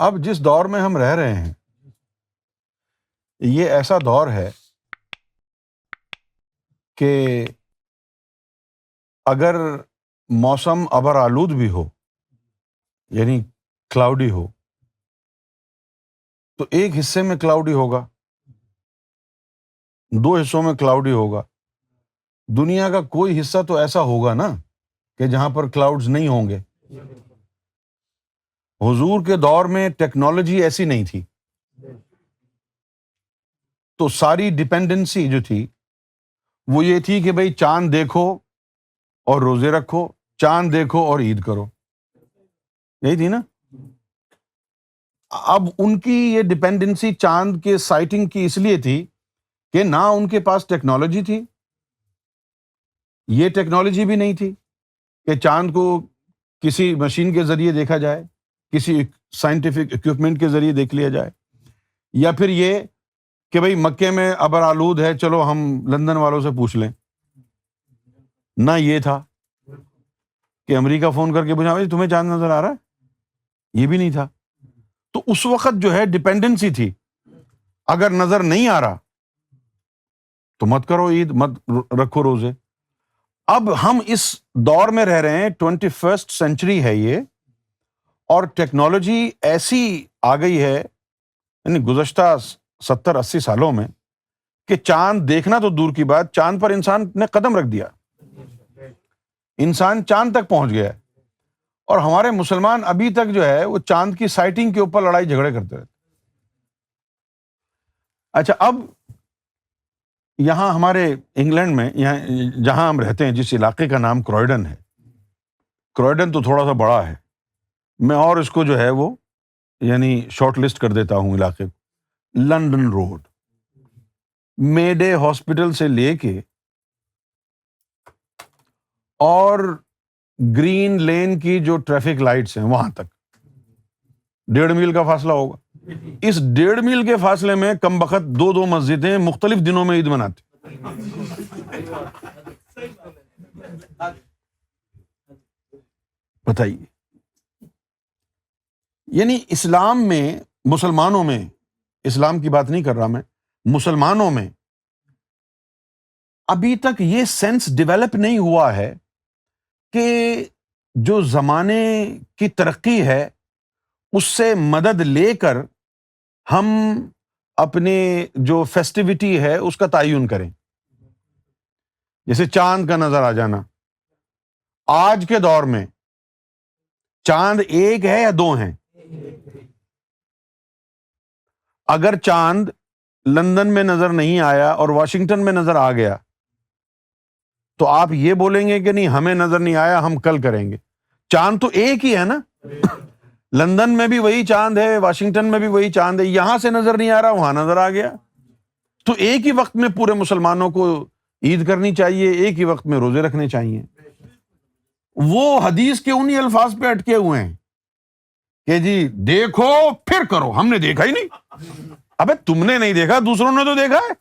اب جس دور میں ہم رہ رہے ہیں یہ ایسا دور ہے کہ اگر موسم ابر آلود بھی ہو، یعنی کلاؤڈی ہو، تو ایک حصے میں کلاؤڈی ہوگا، دو حصوں میں کلاؤڈی ہوگا، دنیا کا کوئی حصہ تو ایسا ہوگا نا کہ جہاں پر کلاؤڈز نہیں ہوں گے۔ حضور کے دور میں ٹیکنالوجی ایسی نہیں تھی، تو ساری ڈپینڈنسی جو تھی وہ یہ تھی کہ بھئی چاند دیکھو اور روزے رکھو، چاند دیکھو اور عید کرو، یہی تھی نا۔ اب ان کی یہ ڈپینڈنسی چاند کے سائٹنگ کی اس لیے تھی کہ نہ ان کے پاس ٹیکنالوجی تھی، یہ ٹیکنالوجی بھی نہیں تھی کہ چاند کو کسی مشین کے ذریعے دیکھا جائے، کسی سائنٹیفک اکوپمنٹ کے ذریعے دیکھ لیا جائے، یا پھر یہ کہ بھئی مکے میں ابر آلود ہے، چلو ہم لندن والوں سے پوچھ لیں۔ نہ یہ تھا کہ امریکہ فون کر کے پوچھا بھائی تمہیں چاند نظر آ رہا ہے، یہ بھی نہیں تھا۔ تو اس وقت جو ہے ڈپینڈنسی تھی، اگر نظر نہیں آ رہا تو مت کرو عید، مت رکھو روزے۔ اب ہم اس دور میں رہ رہے ہیں، 21 سینچری ہے یہ، اور ٹیکنالوجی ایسی آ گئی ہے یعنی گزشتہ 70-80 سالوں میں کہ چاند دیکھنا تو دور کی بات، چاند پر انسان نے قدم رکھ دیا، انسان چاند تک پہنچ گیا ہے، اور ہمارے مسلمان ابھی تک جو ہے وہ چاند کی سائٹنگ کے اوپر لڑائی جھگڑے کرتے رہتے۔ اچھا، اب یہاں ہمارے انگلینڈ میں، یہاں جہاں ہم رہتے ہیں، جس علاقے کا نام کرائڈن ہے، کرائڈن تو تھوڑا سا بڑا ہے، میں اور اس کو جو ہے وہ یعنی شارٹ لسٹ کر دیتا ہوں علاقے کو۔ لنڈن روڈ، مے ڈے ہاسپٹل سے لے کے اور گرین لین کی جو ٹریفک لائٹس ہیں وہاں تک 1.5 میل کا فاصلہ ہوگا۔ اس 1.5 میل کے فاصلے میں کم بخت 2 مسجدیں مختلف دنوں میں عید مناتی۔ بتائیے، یعنی اسلام میں، مسلمانوں میں، اسلام کی بات نہیں کر رہا میں، مسلمانوں میں ابھی تک یہ سینس ڈیولپ نہیں ہوا ہے کہ جو زمانے کی ترقی ہے اس سے مدد لے کر ہم اپنے جو فیسٹیوٹی ہے اس کا تعین کریں۔ جیسے چاند کا نظر آ جانا، آج کے دور میں چاند ایک ہے یا 2 ہیں؟ اگر چاند لندن میں نظر نہیں آیا اور واشنگٹن میں نظر آ گیا تو آپ یہ بولیں گے کہ نہیں ہمیں نظر نہیں آیا، ہم کل کریں گے۔ چاند تو ایک ہی ہے نا، لندن میں بھی وہی چاند ہے، واشنگٹن میں بھی وہی چاند ہے، یہاں سے نظر نہیں آ رہا وہاں نظر آ گیا۔ تو ایک ہی وقت میں پورے مسلمانوں کو عید کرنی چاہیے، ایک ہی وقت میں روزے رکھنے چاہیے۔ وہ حدیث کے انہی الفاظ پہ اٹکے ہوئے ہیں کہ جی دیکھو پھر کرو، ہم نے دیکھا ہی نہیں۔ ابے تم نے نہیں دیکھا، دوسروں نے تو دیکھا ہے۔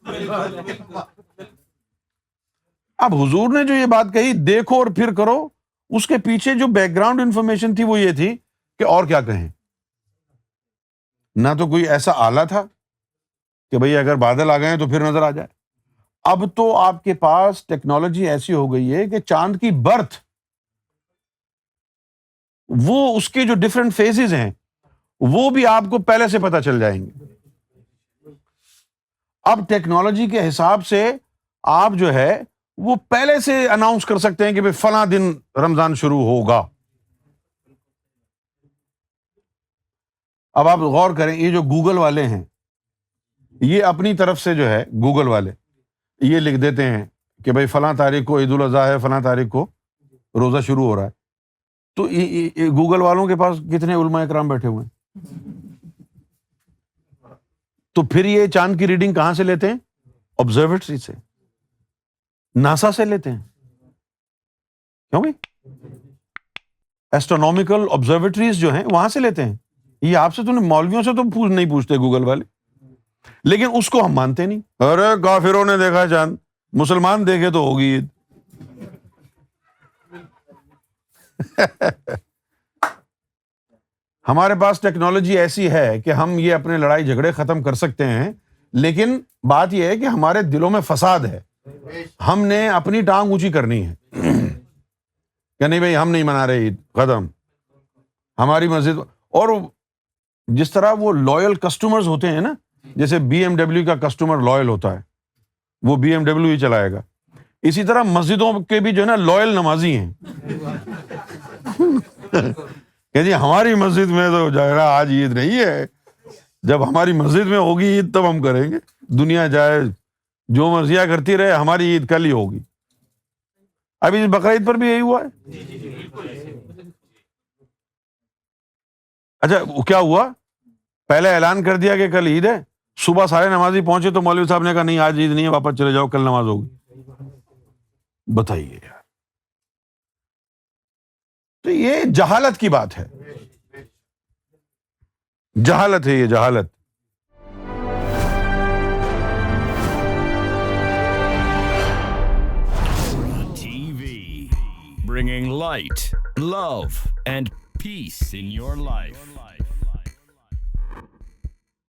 اب حضور نے جو یہ بات کہی دیکھو اور پھر کرو، اس کے پیچھے جو بیک گراؤنڈ انفارمیشن تھی وہ یہ تھی کہ اور کیا کہیں، نہ تو کوئی ایسا آلہ تھا کہ بھئی اگر بادل آ گئے تو پھر نظر آ جائے۔ اب تو آپ کے پاس ٹیکنالوجی ایسی ہو گئی ہے کہ چاند کی برتھ، وہ اس کے جو ڈفرینٹ فیزز ہیں وہ بھی آپ کو پہلے سے پتہ چل جائیں گے۔ اب ٹیکنالوجی کے حساب سے آپ جو ہے وہ پہلے سے اناؤنس کر سکتے ہیں کہ بھئی فلاں دن رمضان شروع ہوگا۔ اب آپ غور کریں، یہ جو گوگل والے ہیں یہ اپنی طرف سے جو ہے، گوگل والے یہ لکھ دیتے ہیں کہ بھئی فلاں تاریخ کو عید الاضحیٰ ہے، فلاں تاریخ کو روزہ شروع ہو رہا ہے۔ تو گوگل والوں کے پاس کتنے علماء اکرام بیٹھے ہوئے ہیں؟ تو پھر یہ چاند کی ریڈنگ کہاں سے لیتے ہیں؟ آبزرویٹری سے، ناسا سے لیتے ہیں۔ کیوں بھائی؟ ایسٹرونومیکل آبزرویٹریز جو ہیں وہاں سے لیتے ہیں۔ یہ آپ سے تو مولویوں سے تو نہیں پوچھتے گوگل والے، لیکن اس کو ہم مانتے نہیں۔ ارے کافروں نے دیکھا چاند، مسلمان دیکھے تو ہوگی عید۔ ہمارے پاس ٹیکنالوجی ایسی ہے کہ ہم یہ اپنے لڑائی جھگڑے ختم کر سکتے ہیں، لیکن بات یہ ہے کہ ہمارے دلوں میں فساد ہے. ہم نے اپنی ٹانگ اونچی کرنی ہے کہ نہیں بھائی ہم نہیں منا رہے عید، ختم. ہماری مسجد. اور جس طرح وہ لائل کسٹمرز ہوتے ہیں نا، جیسے بی ایم ڈبلیو کا کسٹمر لائل ہوتا ہے، وہ بی ایم ڈبلیو ہی چلائے گا، اسی طرح مسجدوں کے بھی جو ہے نا لائل نمازی ہیں کہ جی ہماری مسجد میں تو جو ہے نا آج عید نہیں ہے، جب ہماری مسجد میں ہوگی عید تب ہم کریں گے، دنیا جائے جو مرضیاں کرتی رہے، ہماری عید کل ہی ہوگی. ابھی بقرعید پر بھی یہی ہوا ہے. اچھا کیا ہوا، پہلے اعلان کر دیا کہ کل عید ہے، صبح سارے نمازی پہنچے تو مولوی صاحب نے کہا نہیں آج عید نہیں ہے، واپس چلے جاؤ، کل نماز ہوگی. بتائیے یار، تو یہ جہالت کی بات ہے، جہالت ہے یہ، جہالت. TV, bringing light, love, and peace in your life.